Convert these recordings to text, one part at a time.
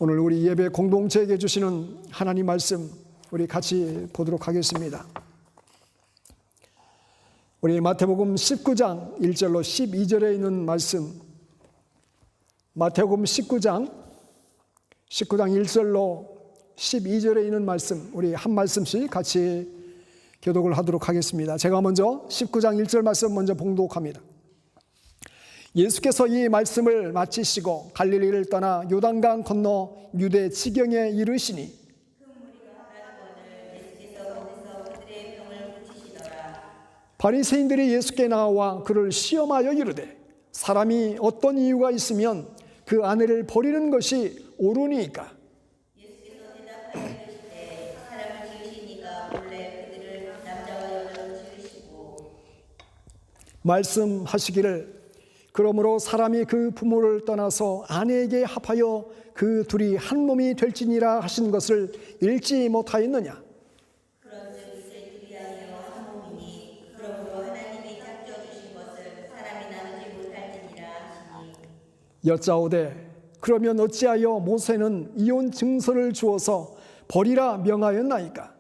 오늘 우리 예배 공동체에게 주시는 하나님 말씀 우리 같이 보도록 하겠습니다. 우리 마태복음 19장 1절로 12절에 있는 말씀, 마태복음 19장 1절로 12절에 있는 말씀, 우리 한 말씀씩 같이 교독을 하도록 하겠습니다. 제가 먼저 19장 1절 말씀 먼저 봉독합니다. 예수께서 이 말씀을 마치시고 갈릴리를 떠나 요단강 건너 유대 지경에 이르시니 바리새인들이 예수께 나와 그를 시험하여 이르되 사람이 어떤 이유가 있으면 그 아내를 버리는 것이 옳으니까? 예수께서 대답하여 이르시되 사람을 지으시니까 본래 그들을 남자와 여자로 지으시고 말씀하시기를 그러므로 사람이 그 부모를 떠나서 아내에게 합하여 그 둘이 한 몸이 될지니라 하신 것을 읽지 못하였느냐? 그런즉 이제 둘이 하여 한 몸이니 그러므로 하나님이 짝져 주신 것을 사람이 나누지 못할지니라 하시니 여짜오되 그러면 어찌하여 모세는 이혼 증서를 주어서 버리라 명하였나이까?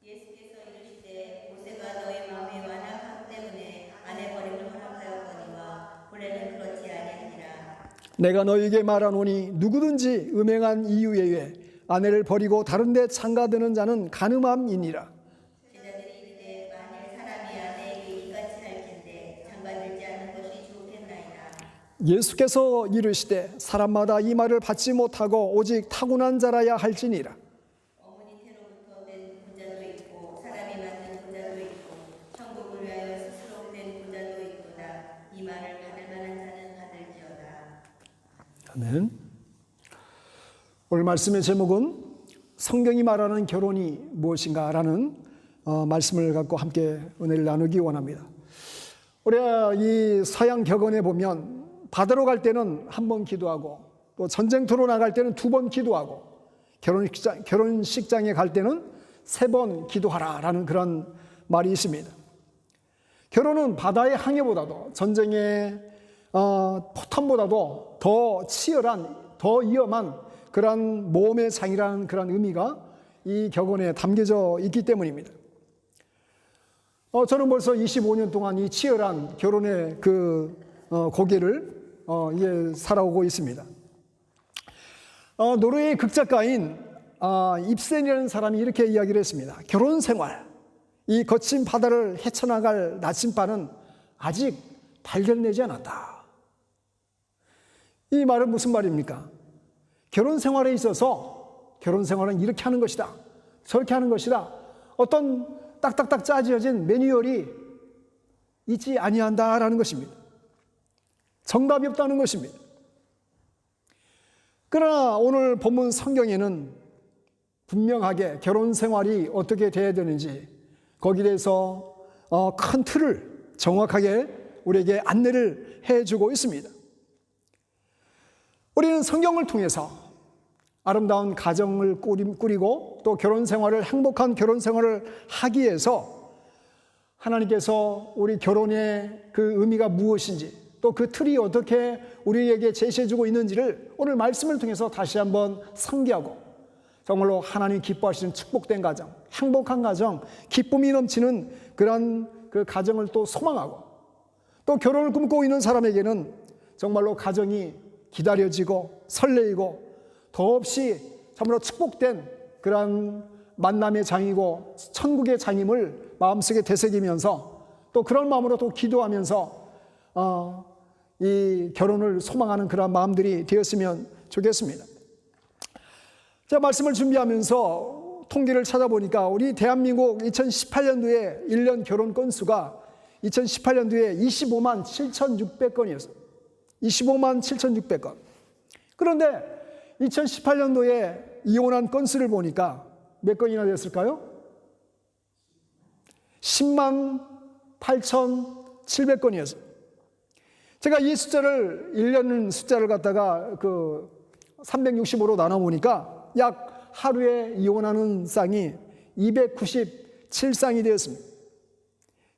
예수께서 이르시되 모세가 너희 마음이 완악하기 때문에 아내 버림을 허락하였거니와 본래는 그렇지 아니하니라. 내가 너희에게 말하노니 누구든지 음행한 이유 외에 아내를 버리고 다른 데 장가드는 자는 간음함이니라. 제자들이 이르되 만일 사람이 아내에게 이같이 할 텐데 장가들지 않는 것이 좋겠나이다. 예수께서 이르시되 사람마다 이 말을 받지 못하고 오직 타고난 자라야 할지니라. 어머니 태로부터 된 분자도 있고 사람이 만든 분자도 있고 천국을 위하여 스스로 된 분자도 있도다. 이 말을 받을 만한 자는 받을지어다. 아멘. 오늘 말씀의 제목은 성경이 말하는 결혼이 무엇인가라는 말씀을 갖고 함께 은혜를 나누기 원합니다. 우리가 이 서양 격언에 보면 바다로 갈 때는 한 번 기도하고 또 전쟁터로 나갈 때는 두 번 기도하고 결혼식장에 갈 때는 세 번 기도하라라는 그런 말이 있습니다. 결혼은 바다의 항해보다도 전쟁의 포탄보다도 더 치열한, 더 위험한 그런 모험의 장이라는 그런 의미가 이 격언에 담겨져 있기 때문입니다. 저는 벌써 25년 동안 이 치열한 결혼의 그 고개를 살아오고 있습니다. 노르웨이 극작가인 입센이라는 사람이 이렇게 이야기를 했습니다. 결혼 생활, 이 거친 바다를 헤쳐나갈 나침반은 아직 발견되지 않았다. 이 말은 무슨 말입니까? 결혼 생활에 있어서 결혼 생활은 이렇게 하는 것이다, 저렇게 하는 것이다, 어떤 딱딱딱 짜지어진 매뉴얼이 있지 아니한다라는 것입니다. 정답이 없다는 것입니다. 그러나 오늘 본문 성경에는 분명하게 결혼 생활이 어떻게 돼야 되는지 거기에 대해서 큰 틀을 정확하게 우리에게 안내를 해주고 있습니다. 우리는 성경을 통해서 아름다운 가정을 꾸리고 또 결혼 생활을, 행복한 결혼 생활을 하기 위해서 하나님께서 우리 결혼의 그 의미가 무엇인지 또 그 틀이 어떻게 우리에게 제시해주고 있는지를 오늘 말씀을 통해서 다시 한번 상기하고 정말로 하나님 기뻐하시는 축복된 가정, 행복한 가정, 기쁨이 넘치는 그런 그 가정을 또 소망하고 또 결혼을 꿈꾸고 있는 사람에게는 정말로 가정이 기다려지고 설레이고 더없이 정말로 축복된 그런 만남의 장이고 천국의 장임을 마음속에 되새기면서 또 그런 마음으로 또 기도하면서 이 결혼을 소망하는 그런 마음들이 되었으면 좋겠습니다. 제가 말씀을 준비하면서 통계를 찾아보니까 우리 대한민국 2018년도에 1년 결혼 건수가 2018년도에 25만 7,600건이었어요. 25만 7,600건. 그런데 2018년도에 이혼한 건수를 보니까 몇 건이나 됐을까요? 10만 8,700건이었어요. 제가 이 숫자를 1년 숫자를 갖다가 365로 나눠보니까 약 하루에 이혼하는 쌍이 297쌍이 되었습니다.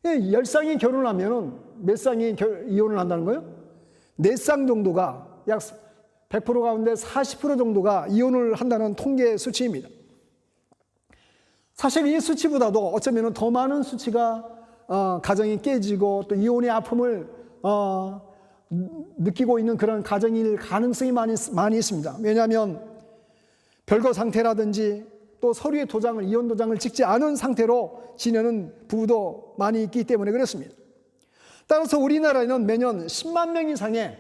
10쌍이 결혼하면 몇 쌍이 이혼을 한다는 거예요? 4쌍 정도가 약 100% 가운데 40% 정도가 이혼을 한다는 통계 수치입니다. 사실 이 수치보다도 어쩌면 더 많은 수치가 가정이 깨지고 또 이혼의 아픔을 느끼고 있는 그런 가정일 가능성이 많이 있습니다. 왜냐하면 별거 상태라든지 또 서류의 이혼 도장을 찍지 않은 상태로 지내는 부부도 많이 있기 때문에 그렇습니다. 따라서 우리나라에는 매년 10만 명 이상의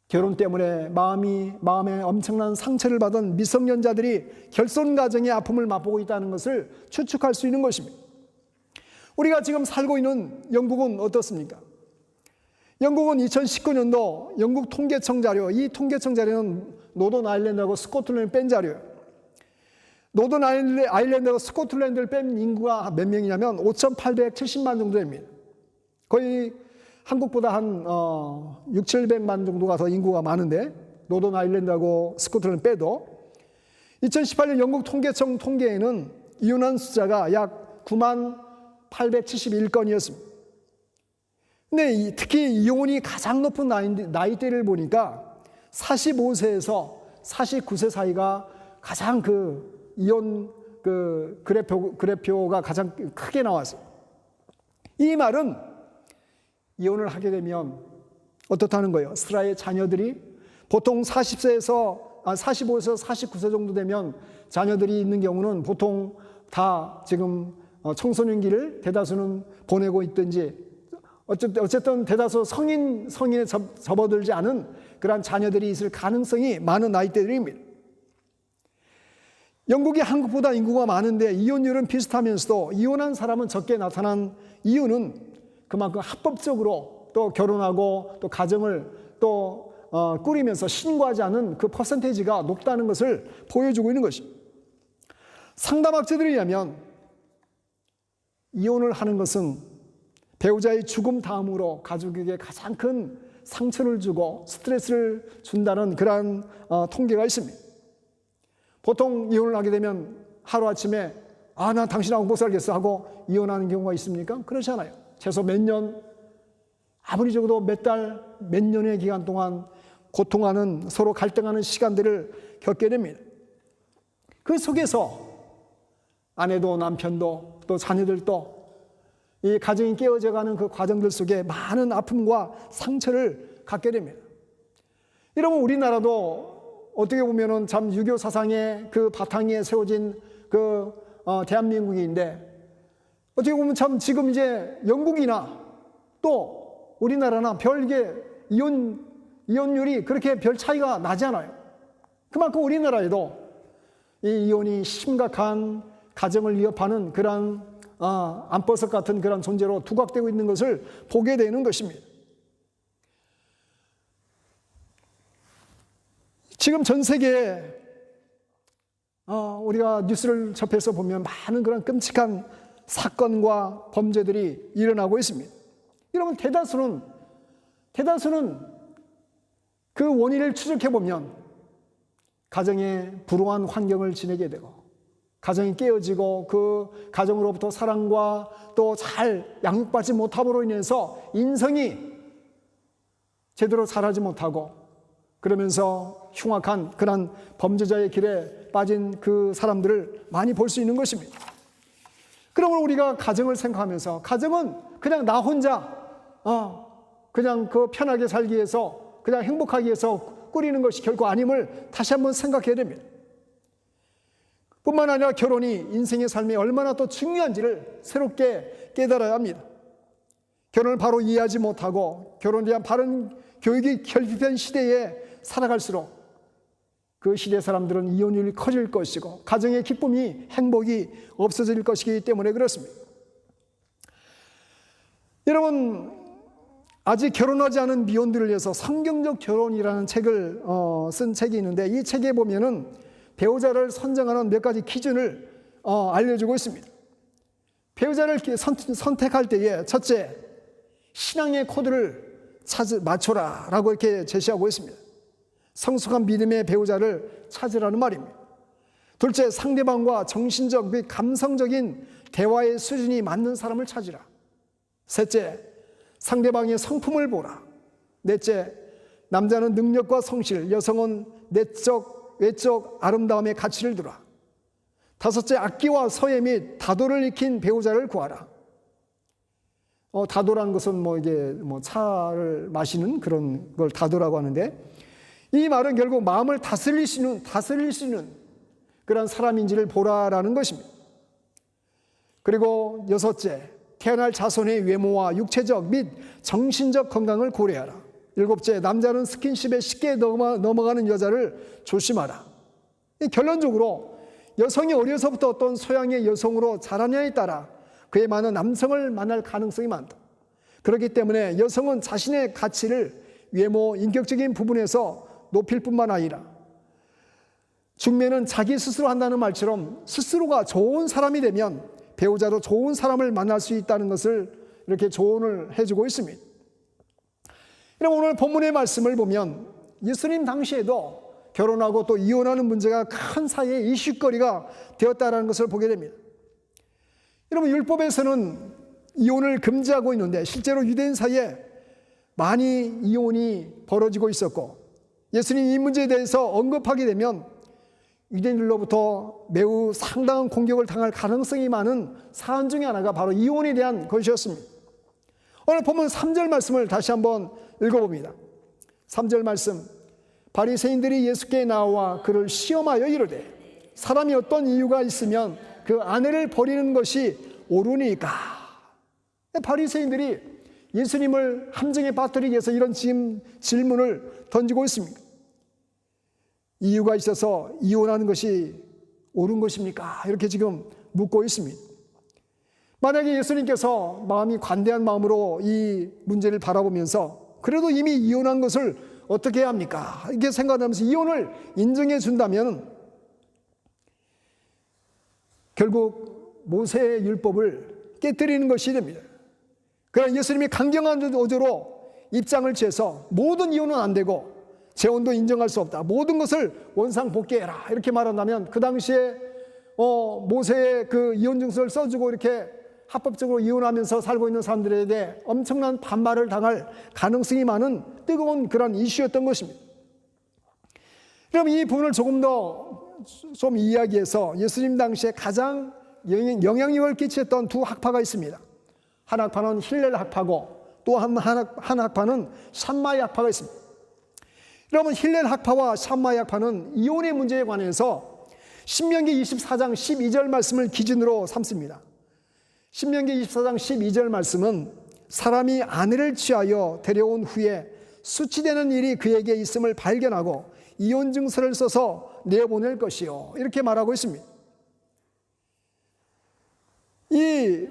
결혼 때문에 마음에 엄청난 상처를 받은 미성년자들이 결손 가정의 아픔을 맛보고 있다는 것을 추측할 수 있는 것입니다. 우리가 지금 살고 있는 영국은 어떻습니까? 영국은 2019년도 영국 통계청 자료, 이 통계청 자료는 노던 아일랜드하고 스코틀랜드를 뺀 자료예요. 노던 아일랜드하고 스코틀랜드를 뺀 인구가 몇 명이냐면 5,870만 정도 됩니다. 거의 한국보다 한 6, 700만 정도가 더 인구가 많은데 노던 아일랜드하고 스코틀랜드 빼도 2018년 영국 통계청 통계에는 이혼한 숫자가 약 9만 871건이었습니다. 근데 특히 이혼이 가장 높은 나이대를 보니까 45세에서 49세 사이가 가장 그 이혼 그래프가 가장 크게 나왔어요. 이 말은 이혼을 하게 되면 어떻다는 거예요? 스라의 자녀들이 보통 45세에서 49세 정도 되면 자녀들이 있는 경우는 보통 다 지금 청소년기를 대다수는 보내고 있든지 어쨌든 대다수 성인에 접어들지 않은 그러한 자녀들이 있을 가능성이 많은 나이대들입니다. 영국이 한국보다 인구가 많은데 이혼율은 비슷하면서도 이혼한 사람은 적게 나타난 이유는 그만큼 합법적으로 또 결혼하고 또 가정을 또 꾸리면서 신고하지 않은 그 퍼센테이지가 높다는 것을 보여주고 있는 것입니다. 상담학자들에 의하면 이혼을 하는 것은 배우자의 죽음 다음으로 가족에게 가장 큰 상처를 주고 스트레스를 준다는 그러한 통계가 있습니다. 보통 이혼을 하게 되면 하루아침에 나 당신하고 못 살겠어 하고 이혼하는 경우가 있습니까? 그렇지 않아요. 최소 몇 년, 아무리 적어도 몇 달, 몇 년의 기간 동안 고통하는, 서로 갈등하는 시간들을 겪게 됩니다. 그 속에서 아내도 남편도 또 자녀들도 이 가정이 깨어져가는 그 과정들 속에 많은 아픔과 상처를 갖게 됩니다. 여러분, 우리나라도 어떻게 보면은 참 유교 사상의 그 바탕에 세워진 그 대한민국인데 어떻게 보면 참 지금 이제 영국이나 또 우리나라나 별게 이혼율이 그렇게 별 차이가 나지 않아요. 그만큼 우리나라에도 이 이혼이 심각한 가정을 위협하는 그런 안버섯 같은 그런 존재로 두각되고 있는 것을 보게 되는 것입니다. 지금 전 세계에 우리가 뉴스를 접해서 보면 많은 그런 끔찍한 사건과 범죄들이 일어나고 있습니다. 여러분, 대다수는 그 원인을 추적해 보면 가정의 불우한 환경을 지내게 되고 가정이 깨어지고 그 가정으로부터 사랑과 또 잘 양육받지 못함으로 인해서 인성이 제대로 자라지 못하고 그러면서 흉악한 그런 범죄자의 길에 빠진 그 사람들을 많이 볼 수 있는 것입니다. 그러면 우리가 가정을 생각하면서 가정은 그냥 나 혼자 그냥 그 편하게 살기 위해서 그냥 행복하기 위해서 꾸리는 것이 결코 아님을 다시 한번 생각해야 됩니다. 뿐만 아니라 결혼이 인생의 삶에 얼마나 또 중요한지를 새롭게 깨달아야 합니다. 결혼을 바로 이해하지 못하고 결혼에 대한 바른 교육이 결핍된 시대에 살아갈수록 그 시대 사람들은 이혼율이 커질 것이고 가정의 기쁨이 행복이 없어질 것이기 때문에 그렇습니다. 여러분, 아직 결혼하지 않은 미혼들을 위해서 성경적 결혼이라는 책을 쓴 책이 있는데 이 책에 보면은 배우자를 선정하는 몇 가지 기준을 알려주고 있습니다. 배우자를 선택할 때에 첫째, 신앙의 코드를 맞춰라 라고 이렇게 제시하고 있습니다. 성숙한 믿음의 배우자를 찾으라는 말입니다. 둘째, 상대방과 정신적 및 감성적인 대화의 수준이 맞는 사람을 찾으라. 셋째, 상대방의 성품을 보라. 넷째, 남자는 능력과 성실, 여성은 내적, 외적 아름다움의 가치를 두라. 다섯째, 악기와 서예 및 다도를 익힌 배우자를 구하라. 다도라는 것은 이게 차를 마시는 그런 걸 다도라고 하는데, 이 말은 결국 마음을 다스릴 수 있는 그런 사람인지를 보라라는 것입니다. 그리고 여섯째, 태어날 자손의 외모와 육체적 및 정신적 건강을 고려하라. 일곱째, 남자는 스킨십에 쉽게 넘어가는 여자를 조심하라. 결론적으로 여성이 어려서부터 어떤 소양의 여성으로 자라냐에 따라 그에 맞는 남성을 만날 가능성이 많다. 그렇기 때문에 여성은 자신의 가치를 외모, 인격적인 부분에서 높일 뿐만 아니라 중매는 자기 스스로 한다는 말처럼 스스로가 좋은 사람이 되면 배우자도 좋은 사람을 만날 수 있다는 것을 이렇게 조언을 해주고 있습니다. 그럼 오늘 본문의 말씀을 보면 예수님 당시에도 결혼하고 또 이혼하는 문제가 큰 사회의 이슈거리가 되었다는 것을 보게 됩니다. 여러분, 율법에서는 이혼을 금지하고 있는데 실제로 유대인 사이에 많이 이혼이 벌어지고 있었고, 예수님 이 문제에 대해서 언급하게 되면 유대인들로부터 매우 상당한 공격을 당할 가능성이 많은 사안 중에 하나가 바로 이혼에 대한 것이었습니다. 오늘 본문 3절 말씀을 다시 한번 읽어봅니다. 3절 말씀, 바리새인들이 예수께 나와 그를 시험하여 이르되 사람이 어떤 이유가 있으면 그 아내를 버리는 것이 옳으니까. 바리새인들이 예수님을 함정에 빠뜨리기 위해서 이런 질문을 던지고 있습니다. 이유가 있어서 이혼하는 것이 옳은 것입니까? 이렇게 지금 묻고 있습니다. 만약에 예수님께서 마음이 관대한 마음으로 이 문제를 바라보면서 그래도 이미 이혼한 것을 어떻게 해야 합니까? 이렇게 생각하면서 이혼을 인정해 준다면 결국 모세의 율법을 깨뜨리는 것이 됩니다. 그러나 예수님이 강경한 어조로 입장을 취해서 모든 이혼은 안 되고 재혼도 인정할 수 없다, 모든 것을 원상복귀해라 이렇게 말한다면 그 당시에 모세의 그 이혼 증서를 써주고 이렇게 합법적으로 이혼하면서 살고 있는 사람들에게 엄청난 반발을 당할 가능성이 많은 뜨거운 그런 이슈였던 것입니다. 그럼 이 부분을 조금 더 좀 이야기해서 예수님 당시에 가장 영향력을 끼쳤던 두 학파가 있습니다. 한 학파는 힐렐 학파고 또 한 학파는 샴마이 학파가 있습니다. 여러분, 힐렐 학파와 샴마이 학파는 이혼의 문제에 관해서 신명기 24장 12절 말씀을 기준으로 삼습니다. 신명기 24장 12절 말씀은 사람이 아내를 취하여 데려온 후에 수치되는 일이 그에게 있음을 발견하고 이혼 증서를 써서 내보낼 것이요, 이렇게 말하고 있습니다. 이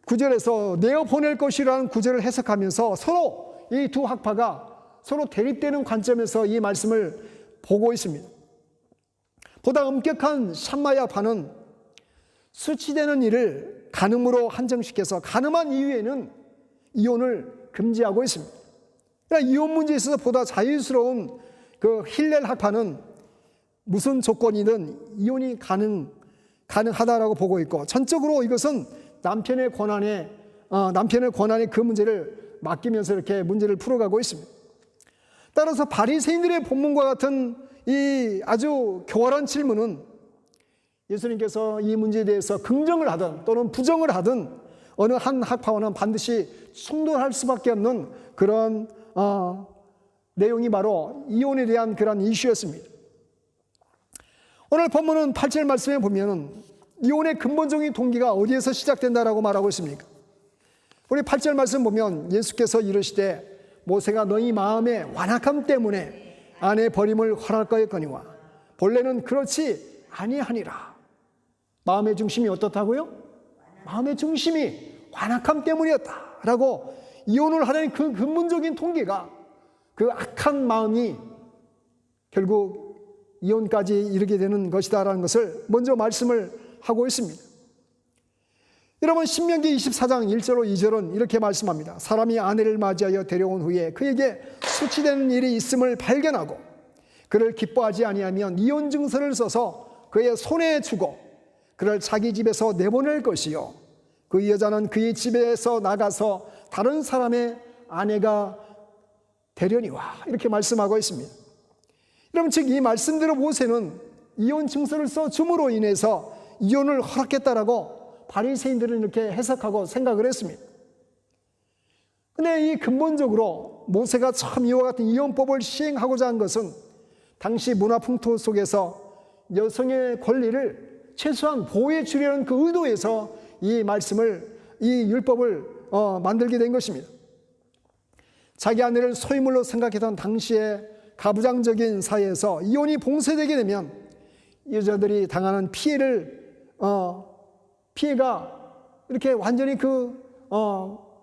구절에서 내어보낼 것이라는 구절을 해석하면서 서로 이 두 학파가 서로 대립되는 관점에서 이 말씀을 보고 있습니다. 보다 엄격한 샴마이 학파는 수치되는 일을 간음으로 한정시켜서 간음한 이후에는 이혼을 금지하고 있습니다. 그러나 이혼 문제에 있어서 보다 자유스러운 그 힐렐 학파는 무슨 조건이든 이혼이 가능하다라고 보고 있고, 전적으로 이것은 남편의 권한에 그 문제를 맡기면서 이렇게 문제를 풀어가고 있습니다. 따라서 바리새인들의 본문과 같은 이 아주 교활한 질문은 예수님께서 이 문제에 대해서 긍정을 하든 또는 부정을 하든 어느 한 학파와는 반드시 충돌할 수밖에 없는 그런 내용이 바로 이혼에 대한 그런 이슈였습니다. 오늘 본문은 8절 말씀에 보면 이혼의 근본적인 동기가 어디에서 시작된다라고 말하고 있습니까? 우리 8절 말씀 보면 예수께서 이르시되 모세가 너희 마음의 완악함 때문에 아내 버림을 허락하였거니와 본래는 그렇지 아니하니라. 마음의 중심이 어떻다고요? 마음의 중심이 완악함 때문이었다라고 이혼을 하려는 그 근본적인 동기가 그 악한 마음이 결국 이혼까지 이르게 되는 것이다라는 것을 먼저 말씀을 하고 있습니다. 여러분, 신명기 24장 1절로 2절은 이렇게 말씀합니다. 사람이 아내를 맞이하여 데려온 후에 그에게 수치되는 일이 있음을 발견하고 그를 기뻐하지 아니하면 이혼 증서를 써서 그의 손에 주고 그를 자기 집에서 내보낼 것이요, 그 여자는 그의 집에서 나가서 다른 사람의 아내가 되려니와 이렇게 말씀하고 있습니다. 여러분, 즉 이 말씀대로 모세는 이혼 증서를 써 줌으로 인해서 이혼을 허락했다라고 바리새인들은 이렇게 해석하고 생각을 했습니다. 근데 이 근본적으로 모세가 처음 이와 같은 이혼법을 시행하고자 한 것은 당시 문화 풍토 속에서 여성의 권리를 최소한 보호해 주려는 그 의도에서 이 말씀을, 이 율법을 만들게 된 것입니다. 자기 아내를 소유물로 생각했던 당시의 가부장적인 사회에서 이혼이 봉쇄되게 되면 여자들이 당하는 피해가 이렇게 완전히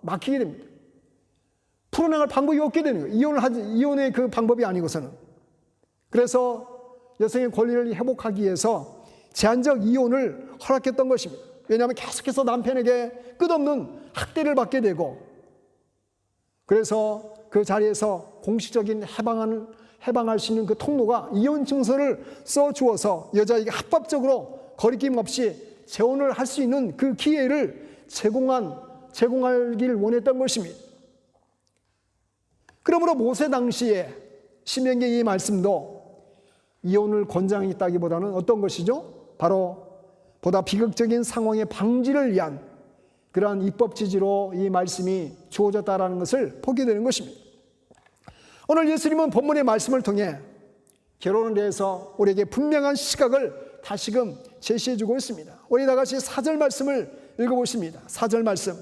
막히게 됩니다. 풀어나갈 방법이 없게 되는 거예요. 이혼의 그 방법이 아니고서는. 그래서 여성의 권리를 회복하기 위해서 제한적 이혼을 허락했던 것입니다. 왜냐하면 계속해서 남편에게 끝없는 학대를 받게 되고, 그래서 그 자리에서 공식적인 해방할 수 있는 그 통로가 이혼 증서를 써주어서 여자에게 합법적으로 거리낌 없이 재혼을 할 수 있는 그 기회를 제공하길 원했던 것입니다. 그러므로 모세 당시에 신명기 이 말씀도 이혼을 권장했다기보다는 어떤 것이죠? 바로 보다 비극적인 상황의 방지를 위한 그러한 입법 지지로 이 말씀이 주어졌다는 것을 보게 되는 것입니다. 오늘 예수님은 본문의 말씀을 통해 결혼에 대해서 우리에게 분명한 시각을 다시금 제시해주고 있습니다. 우리 다 같이 4절 말씀을 읽어보십니다. 4절 말씀.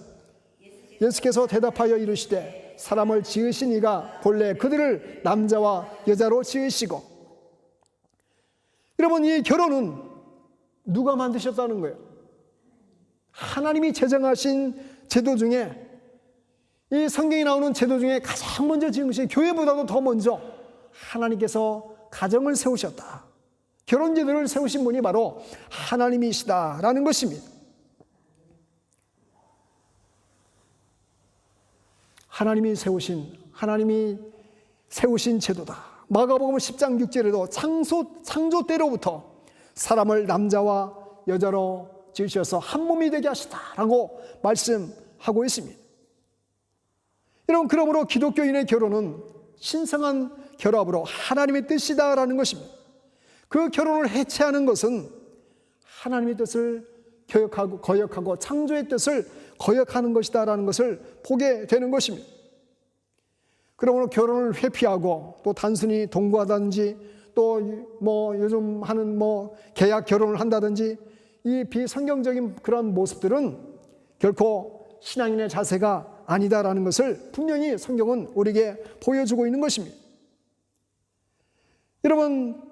예수께서 대답하여 이르시되 사람을 지으신 이가 본래 그들을 남자와 여자로 지으시고. 여러분, 이 결혼은 누가 만드셨다는 거예요? 하나님이 제정하신 제도 중에, 이 성경에 나오는 제도 중에 가장 먼저 지은 것이, 교회보다도 더 먼저 하나님께서 가정을 세우셨다. 결혼 제도를 세우신 분이 바로 하나님이시다라는 것입니다. 하나님이 세우신 제도다. 마가복음 10장 6절에도 창조 때로부터 사람을 남자와 여자로 지으셔서 한 몸이 되게 하시다라고 말씀하고 있습니다. 여러분, 그러므로 기독교인의 결혼은 신성한 결합으로 하나님의 뜻이다라는 것입니다. 그 결혼을 해체하는 것은 하나님의 뜻을 거역하고 창조의 뜻을 거역하는 것이다라는 것을 보게 되는 것입니다. 그러므로 결혼을 회피하고 또 단순히 동거하든지 또 요즘 하는 계약 결혼을 한다든지 이 비성경적인 그런 모습들은 결코 신앙인의 자세가 아니다라는 것을 분명히 성경은 우리에게 보여주고 있는 것입니다. 여러분,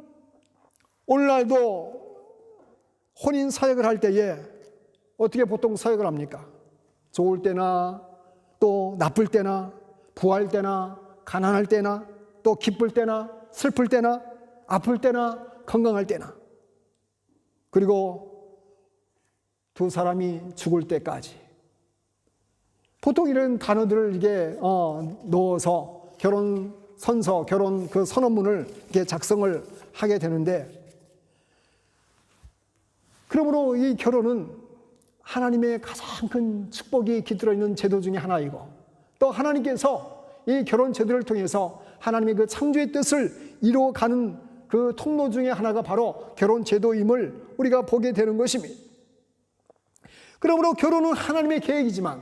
오늘날도 혼인 사역을 할 때에 어떻게 보통 사역을 합니까? 좋을 때나 또 나쁠 때나 부할 때나 가난할 때나 또 기쁠 때나 슬플 때나 아플 때나 건강할 때나, 그리고 두 사람이 죽을 때까지 보통 이런 단어들을 이게 넣어서 결혼 선서, 결혼 그 선언문을 이렇게 작성을 하게 되는데, 그러므로 이 결혼은 하나님의 가장 큰 축복이 깃들어 있는 제도 중에 하나이고, 또 하나님께서 이 결혼 제도를 통해서 하나님의 그 창조의 뜻을 이루어가는 그 통로 중에 하나가 바로 결혼 제도임을 우리가 보게 되는 것입니다. 그러므로 결혼은 하나님의 계획이지만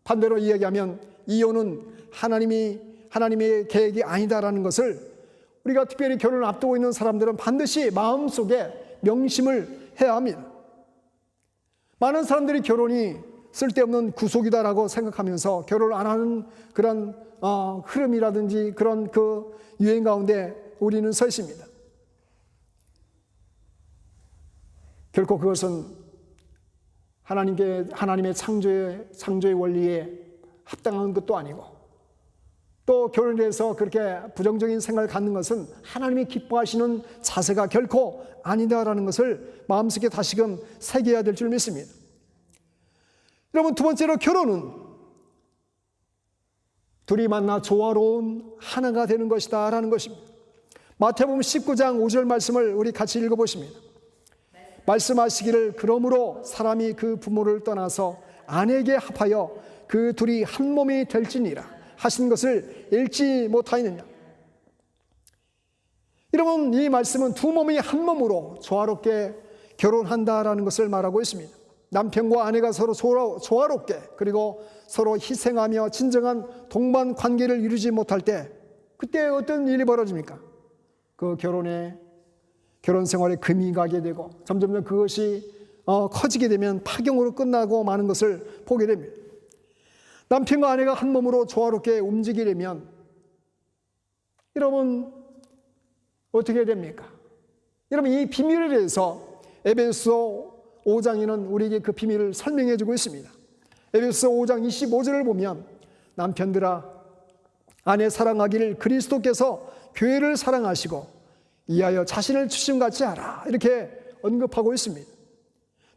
반대로 이야기하면 이혼은 하나님의 계획이 아니다라는 것을 우리가 특별히 결혼을 앞두고 있는 사람들은 반드시 마음속에 명심을 해야 합니다. 많은 사람들이 결혼이 쓸데없는 구속이다라고 생각하면서 결혼을 안 하는 그런 흐름이라든지 그런 그 유행 가운데 우리는 서 있습니다. 결코 그것은 하나님의 창조의 원리에 합당한 것도 아니고, 또 결혼에 대해서 그렇게 부정적인 생각을 갖는 것은 하나님이 기뻐하시는 자세가 결코 아니다라는 것을 마음속에 다시금 새겨야 될 줄 믿습니다. 여러분, 두 번째로 결혼은 둘이 만나 조화로운 하나가 되는 것이다 라는 것입니다. 마태복음 19장 5절 말씀을 우리 같이 읽어보십니다. 말씀하시기를 그러므로 사람이 그 부모를 떠나서 아내에게 합하여 그 둘이 한 몸이 될지니라. 하신 것을 읽지 못하였느냐. 여러분, 이 말씀은 두 몸이 한 몸으로 조화롭게 결혼한다라는 것을 말하고 있습니다. 남편과 아내가 서로 조화롭게 그리고 서로 희생하며 진정한 동반 관계를 이루지 못할 때 그때 어떤 일이 벌어집니까? 그 결혼 생활에 금이 가게 되고 점점 그것이 커지게 되면 파경으로 끝나고 마는 것을 보게 됩니다. 남편과 아내가 한 몸으로 조화롭게 움직이려면 여러분 어떻게 됩니까? 여러분, 이 비밀에 대해서 에베소 5장에는 우리에게 그 비밀을 설명해 주고 있습니다. 에베소 5장 25절을 보면 남편들아 아내 사랑하기를 그리스도께서 교회를 사랑하시고 이하여 자신을 주심같이 하라, 이렇게 언급하고 있습니다.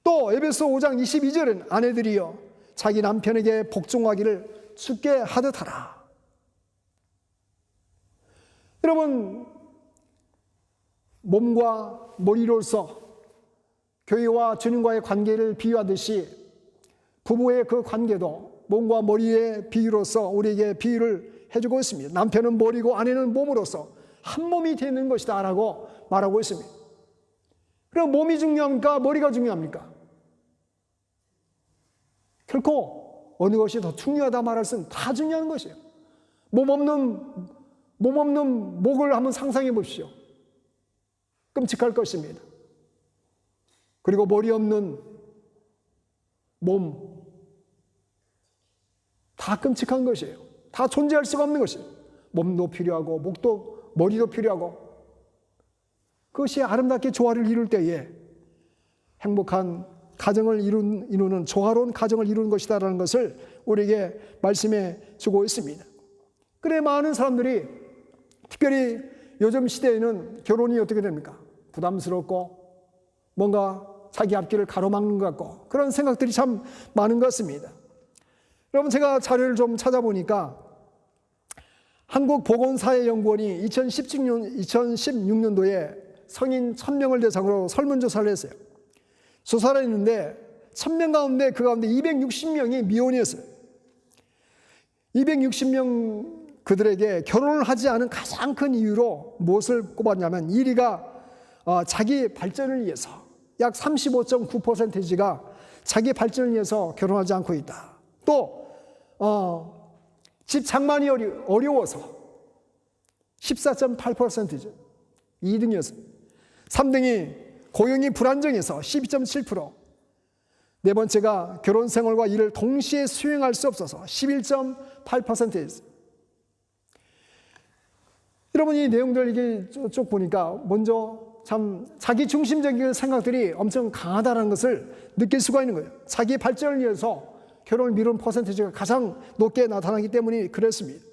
또 에베소 5장 22절은 아내들이여 자기 남편에게 복종하기를 주께 하듯 하라. 여러분, 몸과 머리로서 교회와 주님과의 관계를 비유하듯이 부부의 그 관계도 몸과 머리의 비유로서 우리에게 비유를 해주고 있습니다. 남편은 머리고 아내는 몸으로서 한 몸이 되는 것이다 라고 말하고 있습니다. 그럼 몸이 중요합니까? 머리가 중요합니까? 결코 어느 것이 더 중요하다 말할 수는 다 중요한 것이에요. 몸 없는 목을 한번 상상해 보십시오. 끔찍할 것입니다. 그리고 머리 없는 몸, 다 끔찍한 것이에요. 다 존재할 수가 없는 것이에요. 몸도 필요하고 목도 머리도 필요하고, 그것이 아름답게 조화를 이룰 때에 행복한 가정을 이루는 조화로운 가정을 이루는 것이다라는 것을 우리에게 말씀해 주고 있습니다. 그래, 많은 사람들이 특별히 요즘 시대에는 결혼이 어떻게 됩니까? 부담스럽고 뭔가 자기 앞길을 가로막는 것 같고 그런 생각들이 참 많은 것 같습니다. 여러분, 제가 자료를 좀 찾아보니까 한국보건사회연구원이 2016년도에 성인 1000명을 대상으로 설문조사를 했어요. 조사를 했는데 1000명 가운데 그 가운데 260명이 미혼이었어요. 260명 그들에게 결혼을 하지 않은 가장 큰 이유로 무엇을 꼽았냐면 1위가 자기 발전을 위해서, 약 35.9%가 자기 발전을 위해서 결혼하지 않고 있다. 또 집 장만이 어려워서 14.8%죠. 2등이었어요. 3등이 고용이 불안정해서 12.7%. 네 번째가 결혼 생활과 일을 동시에 수행할 수 없어서 11.8%였어요. 여러분, 이 내용들 이게 쭉 보니까 먼저 참 자기 중심적인 생각들이 엄청 강하다는 것을 느낄 수가 있는 거예요. 자기 발전을 위해서 결혼을 미룬 퍼센티지가 가장 높게 나타나기 때문에 그랬습니다.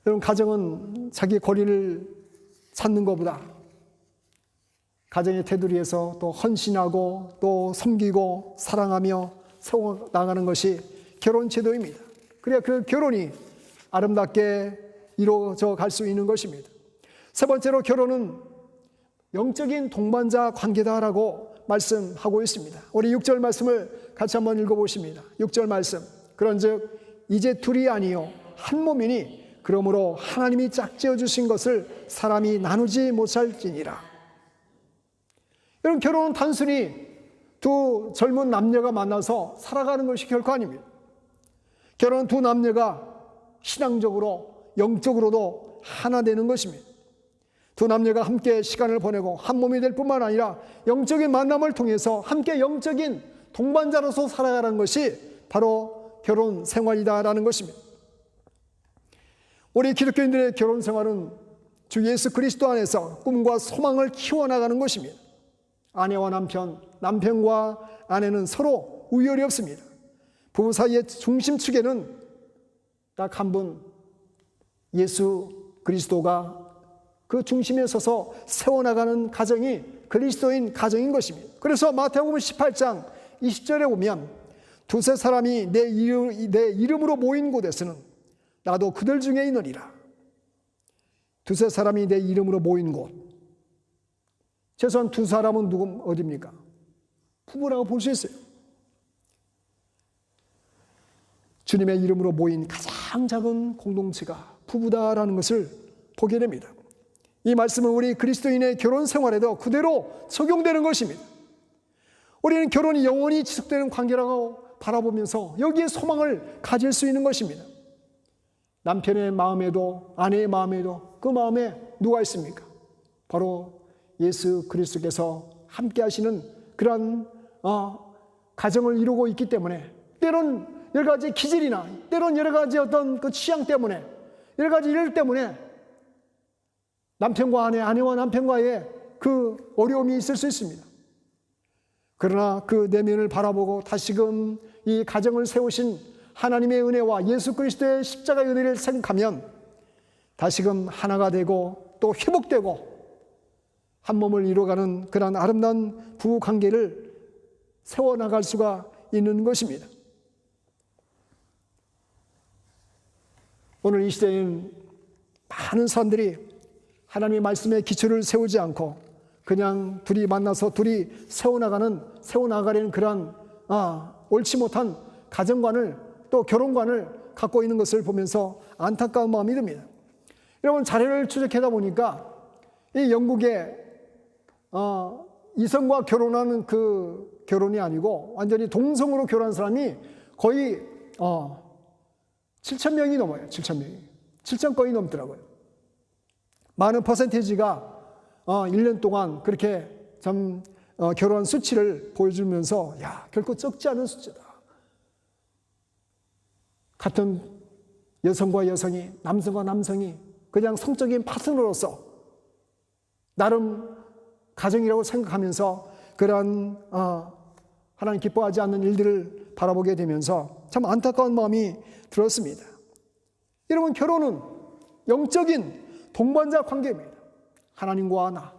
여러분, 가정은 자기 권리를 찾는 것보다 가정의 테두리에서 또 헌신하고 또 섬기고 사랑하며 세워나가는 것이 결혼 제도입니다. 그래야 그 결혼이 아름답게 이루어져 갈 수 있는 것입니다. 세 번째로, 결혼은 영적인 동반자 관계다라고 말씀하고 있습니다. 우리 6절 말씀을 같이 한번 읽어보십니다. 6절 말씀. 그런즉 이제 둘이 아니요 한 몸이니 그러므로 하나님이 짝지어 주신 것을 사람이 나누지 못할지니라. 여러분, 결혼은 단순히 두 젊은 남녀가 만나서 살아가는 것이 결코 아닙니다. 결혼은 두 남녀가 신앙적으로 영적으로도 하나 되는 것입니다. 두 남녀가 함께 시간을 보내고 한 몸이 될 뿐만 아니라 영적인 만남을 통해서 함께 영적인 동반자로서 살아가는 것이 바로 결혼 생활이다라는 것입니다. 우리 기독교인들의 결혼 생활은 주 예수 그리스도 안에서 꿈과 소망을 키워나가는 것입니다. 아내와 남편, 남편과 아내는 서로 우열이 없습니다. 부부 사이의 중심축에는 딱 한 분, 예수 그리스도가 그 중심에 서서 세워나가는 가정이 그리스도인 가정인 것입니다. 그래서 마태복음 18장 20절에 보면 두세 사람이 내 이름으로 모인 곳에서는 나도 그들 중에 있느니라. 두세 사람이 내 이름으로 모인 곳. 최소한 두 사람은 어디입니까? 부부라고 볼 수 있어요. 주님의 이름으로 모인 가장 작은 공동체가 부부다라는 것을 보게 됩니다. 이 말씀은 우리 그리스도인의 결혼 생활에도 그대로 적용되는 것입니다. 우리는 결혼이 영원히 지속되는 관계라고 바라보면서 여기에 소망을 가질 수 있는 것입니다. 남편의 마음에도 아내의 마음에도 그 마음에 누가 있습니까? 바로 예수 그리스도께서 함께 하시는 그런 가정을 이루고 있기 때문에, 때론 여러 가지 기질이나 때론 여러 가지 어떤 그 취향 때문에, 여러 가지 일 때문에 남편과 아내와 남편과의 그 어려움이 있을 수 있습니다. 그러나 그 내면을 바라보고 다시금 이 가정을 세우신 하나님의 은혜와 예수 그리스도의 십자가의 은혜를 생각하면 다시금 하나가 되고 또 회복되고 한 몸을 이루어가는 그런 아름다운 부부 관계를 세워나갈 수가 있는 것입니다. 오늘 이 시대에는 많은 사람들이 하나님의 말씀에 기초를 세우지 않고 그냥 둘이 만나서 둘이 세워나가려는 그런 옳지 못한 가정관을 또 결혼관을 갖고 있는 것을 보면서 안타까운 마음이 듭니다. 여러분, 자료를 추적하다 보니까 이 영국의 이성과 결혼하는 그 결혼이 아니고 완전히 동성으로 결혼한 사람이 거의 7,000명이 넘어요. 7,000명이. 7,000 건이 넘더라고요. 많은 퍼센테이지가 1년 동안 그렇게 참 결혼 수치를 보여주면서 결코 적지 않은 숫자다. 같은 여성과 여성이, 남성과 남성이 그냥 성적인 파트너로서 나름 가정이라고 생각하면서 그러한 하나님 기뻐하지 않는 일들을 바라보게 되면서 참 안타까운 마음이 들었습니다. 여러분, 결혼은 영적인 동반자 관계입니다. 하나님과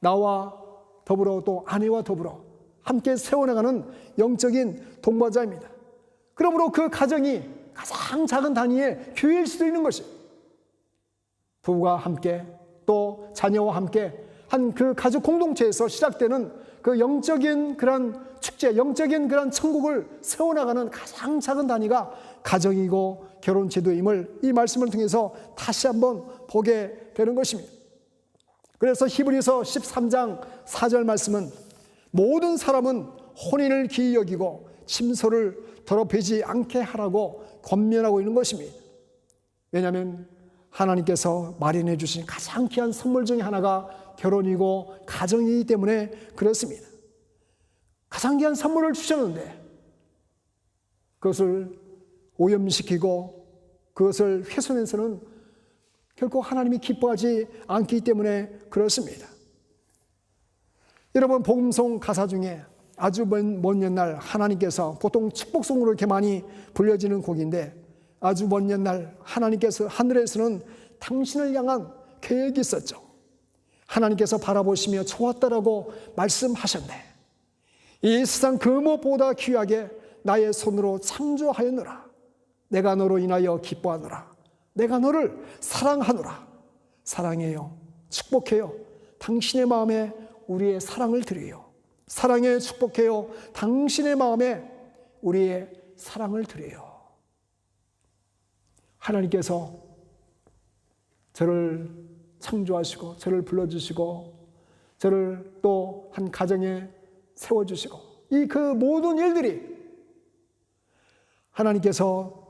나와 더불어 또 아내와 더불어 함께 세워나가는 영적인 동반자입니다. 그러므로 그 가정이 가장 작은 단위의 교회일 수도 있는 것입니다. 부부가 함께 또 자녀와 함께 한 그 가족 공동체에서 시작되는 그 영적인 그런 축제, 영적인 그런 천국을 세워나가는 가장 작은 단위가 가정이고 결혼제도임을 이 말씀을 통해서 다시 한번 보게 되는 것입니다. 그래서 히브리서 13장 4절 말씀은 모든 사람은 혼인을 기이 여기고 침소를 더럽히지 않게 하라고 권면하고 있는 것입니다. 왜냐하면 하나님께서 마련해 주신 가장 귀한 선물 중에 하나가 결혼이고 가정이기 때문에 그렇습니다. 가장 귀한 선물을 주셨는데 그것을 오염시키고 그것을 훼손해서는 결코 하나님이 기뻐하지 않기 때문에 그렇습니다. 여러분, 복음송 가사 중에 아주 먼 옛날 하나님께서, 보통 축복송으로 이렇게 많이 불려지는 곡인데, 아주 먼 옛날 하나님께서 하늘에서는 당신을 향한 계획이 있었죠. 하나님께서 바라보시며 좋았다라고 말씀하셨네. 이 세상 그 무엇보다 귀하게 나의 손으로 창조하였노라. 내가 너로 인하여 기뻐하노라. 내가 너를 사랑하노라. 사랑해요. 축복해요. 당신의 마음에 우리의 사랑을 드려요. 사랑해 축복해요. 당신의 마음에 우리의 사랑을 드려요. 하나님께서 저를 창조하시고 저를 불러주시고 저를 또 한 가정에 세워주시고 이 그 모든 일들이 하나님께서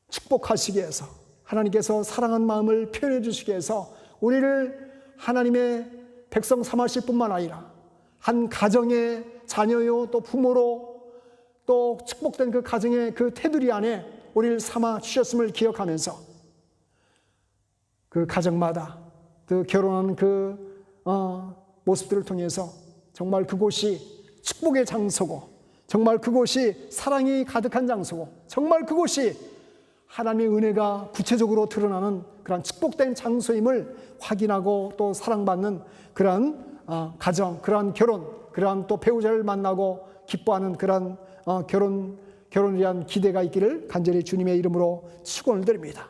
축복하시기 위해서, 하나님께서 사랑한 마음을 표현해 주시기 위해서 우리를 하나님의 백성 삼으실 뿐만 아니라 한 가정의 자녀요 또 부모로 또 축복된 그 가정의 그 테두리 안에 우리를 삼아 주셨음을 기억하면서 그 가정마다 그 결혼하는 그 모습들을 통해서 정말 그곳이 축복의 장소고, 정말 그곳이 사랑이 가득한 장소고, 정말 그곳이 하나님의 은혜가 구체적으로 드러나는 그런 축복된 장소임을 확인하고 또 사랑받는 그런 가정, 그런 결혼, 그런 또 배우자를 만나고 기뻐하는 그런 결혼에 대한 기대가 있기를 간절히 주님의 이름으로 축원을 드립니다.